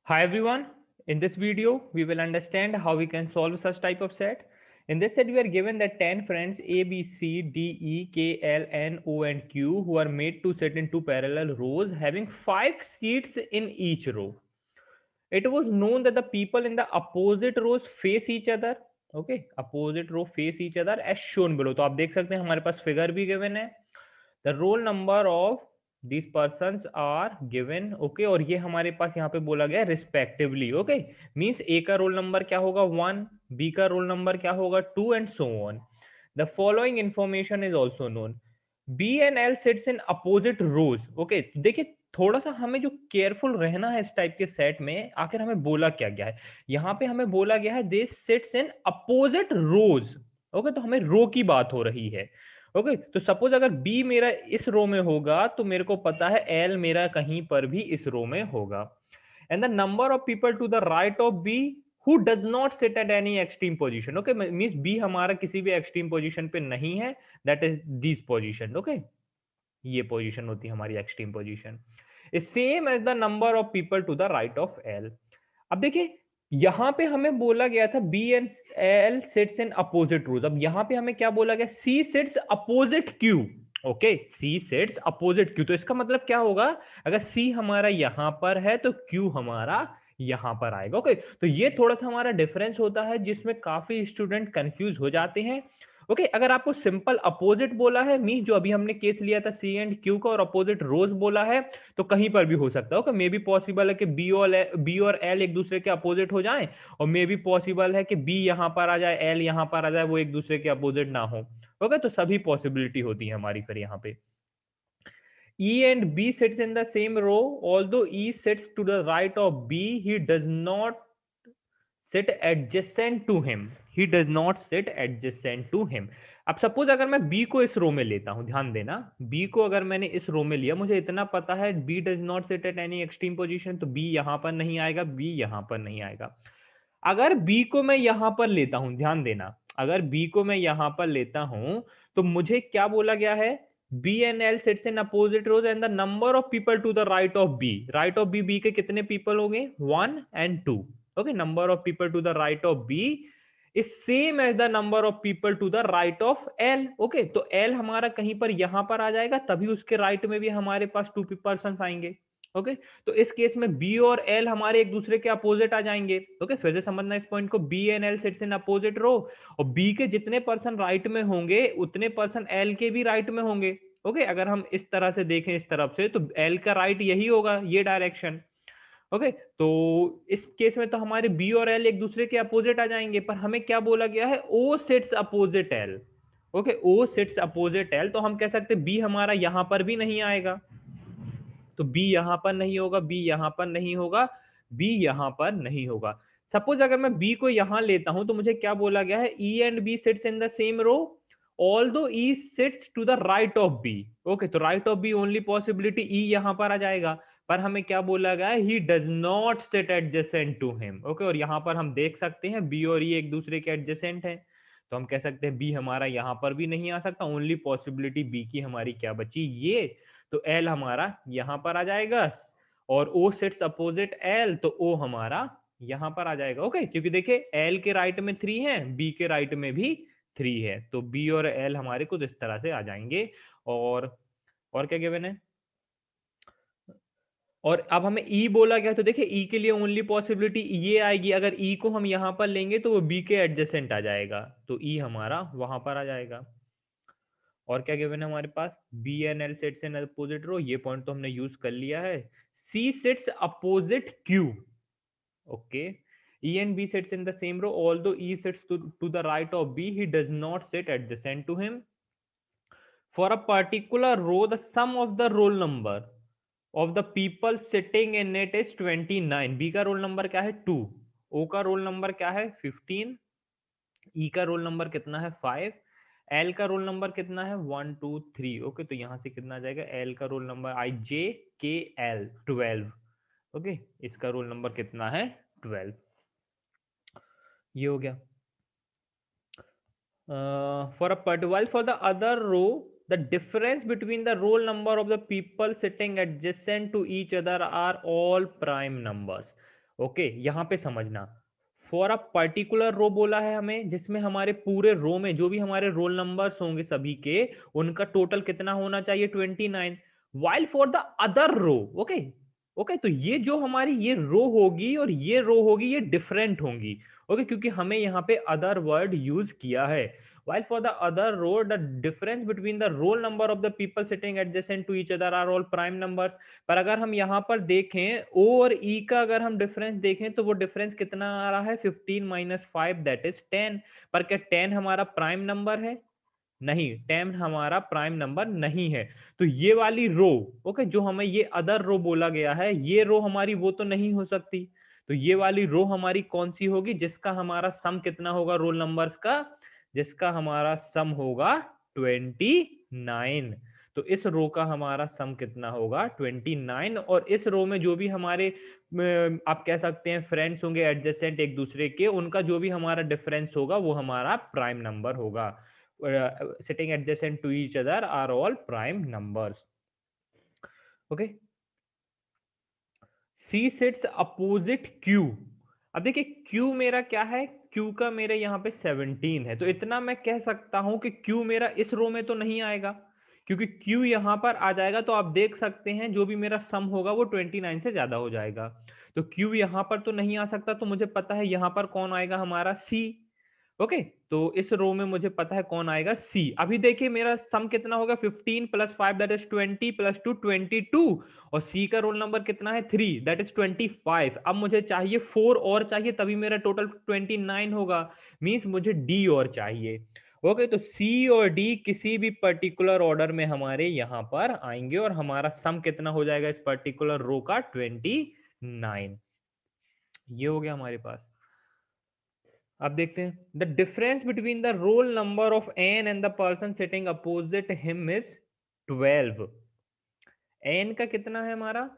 Hi everyone. In this video, we will understand how we can solve such type of set. In this set, we are given that 10 friends A, B, C, D, E, K, L, N, O and Q who are made to sit in two parallel rows having 5 seats in each row. It was known that the people in the opposite rows face each other. Okay, opposite row face each other as shown below. तो आप देख सकते हैं हमारे पास figure भी given है. The roll number of these person are given. Okay, और ये हमारे पास यहाँ पे बोला गया रिस्पेक्टिवली. ओके, मीन्स ए का रोल नंबर क्या होगा 1, बी का रोल नंबर क्या होगा 2 and so on. The following information is also known. B and L sits in opposite rows. Okay, देखिए थोड़ा सा हमें जो केयरफुल रहना है इस टाइप के सेट में. आखिर हमें बोला क्या गया है यहाँ पे? हमें बोला गया है they sits in opposite rows. Okay, तो हमें रो की बात हो रही है. ओके, तो सपोज अगर बी मेरा इस रो में होगा तो मेरे को पता है एल मेरा कहीं पर भी इस रो में होगा. And the number of people to the right of B who does not sit at any extreme position. Okay, means B हमारा किसी भी extreme position पे नहीं है. That is this position. Okay, ये पोजीशन होती है हमारी extreme position. Same as the number of people to the right of L. अब देखिए यहां पे हमें बोला गया था B and L sits in opposite rows. अब यहां पे हमें क्या बोला गया? C sits opposite Q. Okay, C sits opposite Q. तो इसका मतलब क्या होगा? अगर सी हमारा यहां पर है तो क्यू हमारा यहां पर आएगा. ओके, तो ये थोड़ा सा हमारा डिफरेंस होता है जिसमें काफी स्टूडेंट कंफ्यूज हो जाते हैं. ओके, अगर आपको सिंपल अपोजिट बोला है, मीन जो अभी हमने केस लिया था सी एंड क्यू का, और अपोजिट रोज बोला है, तो कहीं पर भी हो सकता है. ओके, मे बी पॉसिबल है कि बी और एल एक दूसरे के अपोजिट हो जाएं, और मे बी पॉसिबल है कि बी यहां पर आ जाए, एल यहां पर आ जाए, वो एक दूसरे के अपोजिट ना हो. ओके, तो सभी पॉसिबिलिटी होती है हमारी फिर यहाँ पे. E and B sits in the same row. Although E sits to the right of B, he does not sit adjacent to him. He does not sit adjacent to him. अब suppose अगर मैं B को इस row में लेता हूं, ध्यान देना, B को अगर मैंने इस रो में लिया, मुझे इतना पता है B does not sit at any extreme position, तो B यहां पर नहीं आएगा, B यहां पर नहीं आएगा. अगर B को मैं यहां पर लेता हूं, ध्यान देना, अगर B को मैं यहां पर लेता हूं तो मुझे क्या बोला गया है? B and L sits in opposite rows and the number of people to the right of B. Right of B, B के कितने people होंगे? 1 and 2. Okay, number of people to the right of B is same as the number of people to the right of L. Okay, तो L हमारा कहीं पर यहां पर आ जाएगा, तभी उसके राइट में भी हमारे पास 2 पर्सन आएंगे. ओके, तो इस केस में बी और एल हमारे एक दूसरे के अपोजिट आ जाएंगे. ओके, फिर से समझना इस पॉइंट को. B and L sits in opposite row, और बी के जितने पर्सन राइट में होंगे उतने पर्सन एल के भी राइट में होंगे. ओके, अगर हम इस तरह से देखें इस तरफ से, तो एल का राइट यही होगा, ये डायरेक्शन. ओके, तो इस केस में तो हमारे बी और एल एक दूसरे के अपोजिट आ जाएंगे. पर हमें क्या बोला गया है? ओ सिट्स अपोजिट एल. ओके, ओ सिट्स अपोजिट एल, तो हम कह सकते बी हमारा यहां पर भी नहीं आएगा, तो बी यहां पर नहीं होगा, बी यहां पर नहीं होगा, बी यहां पर नहीं होगा. सपोज अगर मैं बी को यहां लेता हूं तो मुझे क्या बोला गया है? E and B sits in the same row, although E sits to the right of B. Okay, तो right of B only possibility E यहां पर आ जाएगा. पर हमें क्या बोला गया है? He does not sit adjacent to him. Okay, और यहां पर हम देख सकते हैं बी और ई एक दूसरे के एडजेसेंट हैं, तो हम कह सकते हैं बी हमारा यहां पर भी नहीं आ सकता. ओनली पॉसिबिलिटी बी की हमारी क्या बची? ये. तो एल हमारा यहां पर आ जाएगा, और ओ सिट्स अपोजिट एल, तो ओ हमारा यहां पर आ जाएगा. ओके, क्योंकि देखिए एल के राइट में 3 है, बी के राइट में भी 3 है, तो बी और एल हमारे कुछ इस तरह से आ जाएंगे. और क्या गिवन है? और अब हमें ई बोला गया, तो देखिए ई के लिए ओनली पॉसिबिलिटी ये आएगी, अगर ई को हम यहां पर लेंगे तो वो बी के एडजेसेंट आ जाएगा, तो ई हमारा वहां पर आ जाएगा. और क्या गिवन है हमारे पास? B and L sits in opposite row, ये पॉइंट तो हमने यूज कर लिया है. C sits opposite Q. Okay, E and B sits in the same row. Although E sits to the right of B, he does not sit adjacent to him. For a particular row, the sum of the roll number of the people sitting in it is 29. B का roll number क्या है? 2. O का roll number क्या है? 15. E का roll number कितना है? 5. L का रोल नंबर कितना है? 1 2 3. ओके, तो यहां से कितना आ जाएगा? L का roll number I J K L 12. Okay, इसका रोल नंबर कितना है? 12. ये हो गया. For a part, while for the other row, the difference between the roll number of the people sitting adjacent to each other are all prime numbers. Okay, यहाँ पे समझना, for a particular रो बोला है हमें, जिसमें हमारे पूरे रो में जो भी हमारे रोल नंबर्स होंगे सभी के, उनका टोटल कितना होना चाहिए 29। While for the other row, okay okay, तो ये जो हमारी ये रो होगी और ये रो होगी, ये डिफरेंट होंगी। ओके, क्योंकि हमें यहाँ पे अदर वर्ड यूज किया है। While for the other row, the difference between the roll number of the people sitting adjacent to each other are all prime numbers। पर अगर हम यहाँ पर देखें O और E का अगर हम डिफरेंस देखें तो वो डिफरेंस कितना आ रहा है 15 माइनस 5 दैट इज 10। पर क्या 10 हमारा प्राइम नंबर है? नहीं, 10 हमारा प्राइम नंबर नहीं है। तो ये वाली रो, ओके, जो हमें ये अदर रो बोला गया है, ये रो हमारी वो तो नहीं हो सकती। तो ये वाली रो हमारी कौन सी होगी जिसका हमारा सम कितना होगा रोल नंबर्स का? जिसका हमारा सम होगा 29। तो इस रो का हमारा सम कितना होगा 29। और इस रो में जो भी हमारे आप कह सकते हैं फ्रेंड्स होंगे एडजेसेंट एक दूसरे के, उनका जो भी हमारा डिफरेंस होगा वो हमारा प्राइम नंबर होगा। sitting adjacent to each other are all prime numbers। okay, C sits opposite Q। अब देखिए Q मेरा क्या है, Q का मेरे यहाँ पे 17 है, तो इतना मैं कह सकता हूं कि Q मेरा इस रो में तो नहीं आएगा, क्योंकि Q यहाँ पर आ जाएगा तो आप देख सकते हैं जो भी मेरा सम होगा वो 29 से ज्यादा हो जाएगा। तो Q यहाँ पर तो नहीं आ सकता, तो मुझे पता है यहाँ पर कौन आएगा हमारा C। ओके, तो इस रो में मुझे पता है कौन आएगा सी। अभी देखिए मेरा सम कितना होगा 15 प्लस 5 दैट इज 20 प्लस 2 22। और सी का रोल नंबर कितना है 3 दैट इज 25। अब मुझे चाहिए 4 और चाहिए, तभी मेरा टोटल 29 होगा। मींस मुझे डी और चाहिए। ओके, तो सी और डी किसी भी पर्टिकुलर ऑर्डर में हमारे यहाँ पर आएंगे और हमारा सम कितना हो जाएगा इस पर्टिकुलर रो का 29। ये हो गया हमारे पास। अब देखते हैं, the difference between the roll number of N and the person sitting opposite him is 12। N का कितना है हमारा?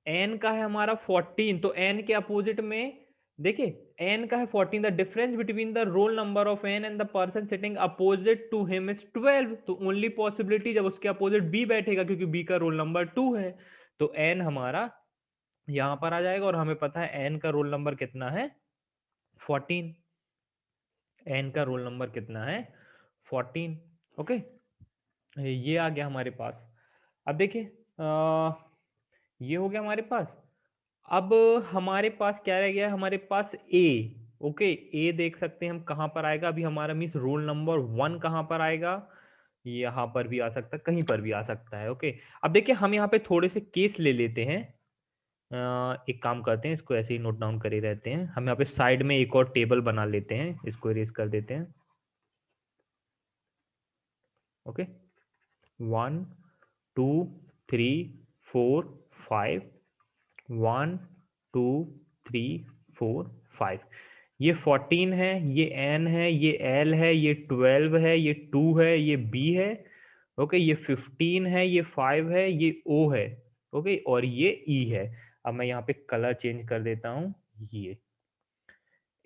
एन का है हमारा 14, तो एन के अपोजिट में देखिए एन का है 14। The difference between the roll number of N and the person sitting opposite to him is 12। तो ओनली पॉसिबिलिटी जब उसके अपोजिट बी बैठेगा, क्योंकि बी का रोल नंबर 2 है, तो एन हमारा यहां पर आ जाएगा। और हमें पता है एन का रोल नंबर कितना है 14। एन का रोल नंबर कितना है 14। ओके, ये आ गया हमारे पास। अब देखिए ये हो गया हमारे पास। अब हमारे पास क्या रह गया, हमारे पास ए। ओके, ए देख सकते हैं हम कहाँ पर आएगा। अभी हमारा मीन्स रोल नंबर 1 कहाँ पर आएगा, यहाँ पर भी आ सकता है, कहीं पर भी आ सकता है। ओके, अब देखिए हम यहाँ पे थोड़े से केस ले लेते हैं। एक काम करते हैं, इसको ऐसे ही नोट डाउन करे रहते हैं। हम यहाँ पे साइड में एक और टेबल बना लेते हैं, इसको इरेज कर देते हैं। ओके, 1 2 3 4 5, 1 2 3 4 5। ये 14 है, ये एन है, ये एल है, ये 12 है, ये 2 है, ये बी है। ओके, ये 15 है, ये 5 है, ये ओ है। ओके, और ये ई है। अब मैं यहाँ पे कलर चेंज कर देता हूँ, ये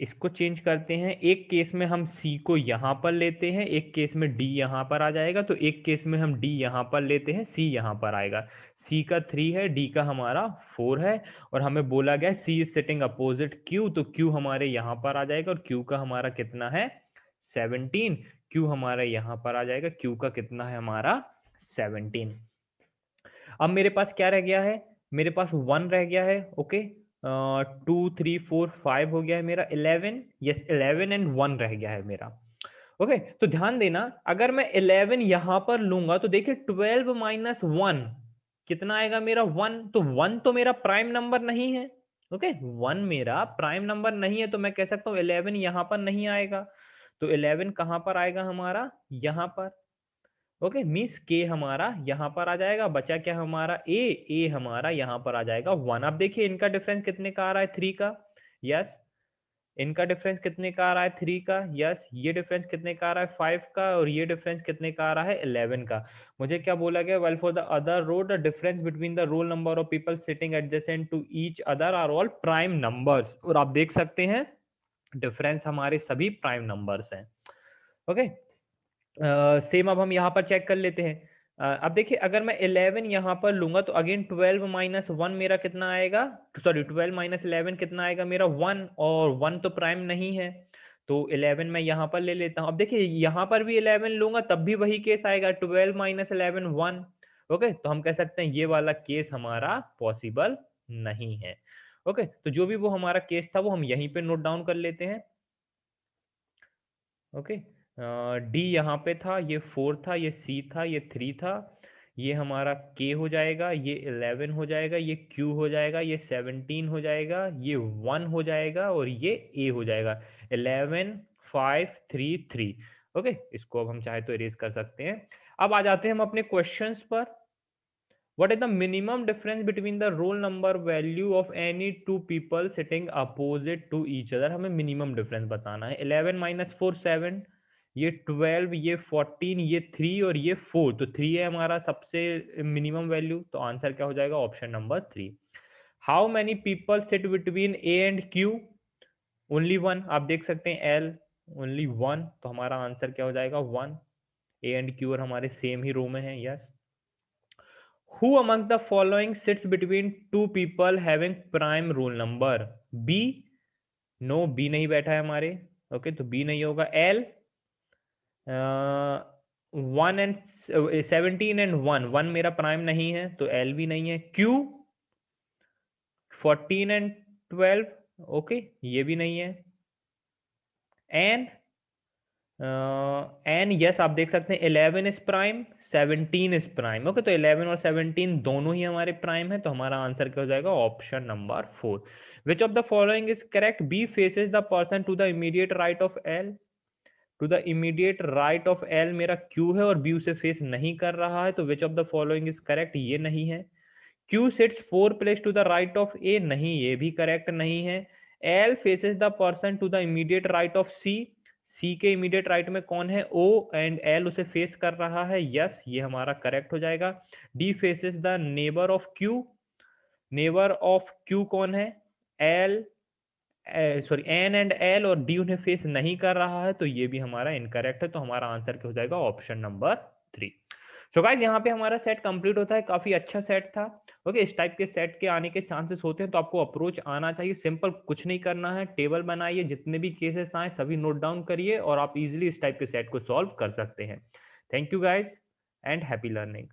इसको चेंज करते हैं। एक केस में हम सी को यहाँ पर लेते हैं, एक केस में डी यहाँ पर आ जाएगा। तो एक केस में हम डी यहाँ पर लेते हैं, सी यहाँ पर आएगा। सी का 3 है, डी का हमारा 4 है। और हमें बोला गया सी इज सिटिंग अपोजिट क्यू, तो क्यू हमारे यहाँ पर आ जाएगा। और क्यू का हमारा कितना है 17। क्यू हमारा यहाँ पर आ जाएगा, क्यू का कितना है हमारा 17। अब मेरे पास क्या रह गया है, मेरे पास 1 रह गया है। ओके, 2 3 4 5 हो गया है मेरा 11। यस, 11 एंड 1 रह गया है मेरा। ओके, तो ध्यान देना, अगर मैं 11 यहां पर लूंगा तो देखिए 12 माइनस 1 कितना आएगा मेरा 1। तो 1 तो मेरा प्राइम नंबर नहीं है। ओके, 1 मेरा प्राइम नंबर नहीं है, तो मैं कह सकता हूं 11 यहां पर नहीं आएगा। तो 11 कहां पर आएगा हमारा, यहां पर। ओके, मीन्स के हमारा यहाँ पर आ जाएगा। बचा क्या हमारा ए हमारा यहाँ पर आ जाएगा 1। अब देखिए इनका डिफरेंस कितने का आ रहा है 3 का। यस, इनका डिफरेंस कितने का आ रहा है 3 का। यस, ये डिफरेंस कितने का आ रहा है 5 का। और ये डिफरेंस कितने का आ रहा है 11 का। मुझे क्या बोला गया, well for the other row the difference between the roll number of people sitting adjacent to each other are all prime numbers. और आप देख सकते हैं डिफरेंस हमारे सभी प्राइम नंबर्स हैं। ओके, सेम अब हम यहाँ पर चेक कर लेते हैं। अब देखिए अगर मैं 11 यहाँ पर लूंगा तो अगेन 12 माइनस 1 मेरा कितना आएगा, सॉरी 12 माइनस 11 कितना आएगा मेरा 1, और 1 तो प्राइम नहीं है, तो 11 मैं यहाँ पर ले लेता हूँ। अब देखिए यहाँ पर भी 11 लूंगा तब भी वही केस आएगा, 12 माइनस 11 1। ओके, तो हम कह सकते हैं ये वाला केस हमारा पॉसिबल नहीं है। ओके, तो जो भी वो हमारा केस था वो हम यहीं पे नोट डाउन कर लेते हैं। ओके, डी यहाँ पे था, ये 4 था, ये सी था, ये 3 था, ये हमारा के हो जाएगा, ये 11 हो जाएगा, ये क्यू हो जाएगा, ये 17 हो जाएगा, ये 1 हो जाएगा, और ये ए हो जाएगा। 11 5 3 3। ओके, इसको अब हम चाहे तो इरेज कर सकते हैं। अब आ जाते हैं हम अपने क्वेश्चंस पर। What is the minimum difference between the roll number value of any two people sitting opposite to each other? हमें मिनिमम डिफरेंस बताना है। 11 माइनस 4 7, ये 12, ये 14, ये 3 और ये 4, तो 3 है हमारा सबसे मिनिमम वैल्यू, तो आंसर क्या हो जाएगा, option number 3। How many people sit between A and Q? Only one, आप देख सकते हैं एल ओनली वन, तो हमारा आंसर क्या हो जाएगा 1। ए एंड क्यू और हमारे सेम ही रो में है, yes. Who among the following sits between two people having prime rule number? B, no, B नहीं बैठा है हमारे। ओके, तो B नहीं होगा। L, 1 एंड 17 एंड 1, 1 मेरा प्राइम नहीं है तो L भी नहीं है। Q, 14 एंड 12, ओके, ये भी नहीं है। N, एन यस, आप देख सकते हैं 11 is prime, 17 is prime. Okay, तो 11 और 17 दोनों ही हमारे प्राइम है, तो हमारा आंसर क्या हो जाएगा, option number 4। Which of the following is correct? B faces the person to the immediate right of L. To the immediate right of L मेरा क्यू है और बी उसे फेस नहीं कर रहा है, तो which of the following is correct? ये नहीं है। Q sits 4 place to the right of A, नहीं, ये भी करेक्ट नहीं है। L faces the person to the immediate right of C, C के इमीडिएट राइट में कौन है, ओ, एंड एल उसे फेस कर रहा है, यस, ये हमारा करेक्ट हो जाएगा। D faces the neighbour of Q, neighbour of Q कौन है, L, sorry N and L, और डी उन्हें फेस नहीं कर रहा है, तो ये भी हमारा इनकरेक्ट है, तो हमारा आंसर क्या हो जाएगा, ऑप्शन नंबर 3। सो गाइस यहाँ पे हमारा सेट कंप्लीट होता है, काफी अच्छा सेट था। ओके, इस टाइप के सेट के आने के चांसेस होते हैं, तो आपको अप्रोच आना चाहिए। सिंपल कुछ नहीं करना है, टेबल बनाइए, जितने भी केसेस आए सभी नोट डाउन करिए और आप इजीली इस टाइप के सेट को सॉल्व कर सकते हैं। Thank you guys and happy learning.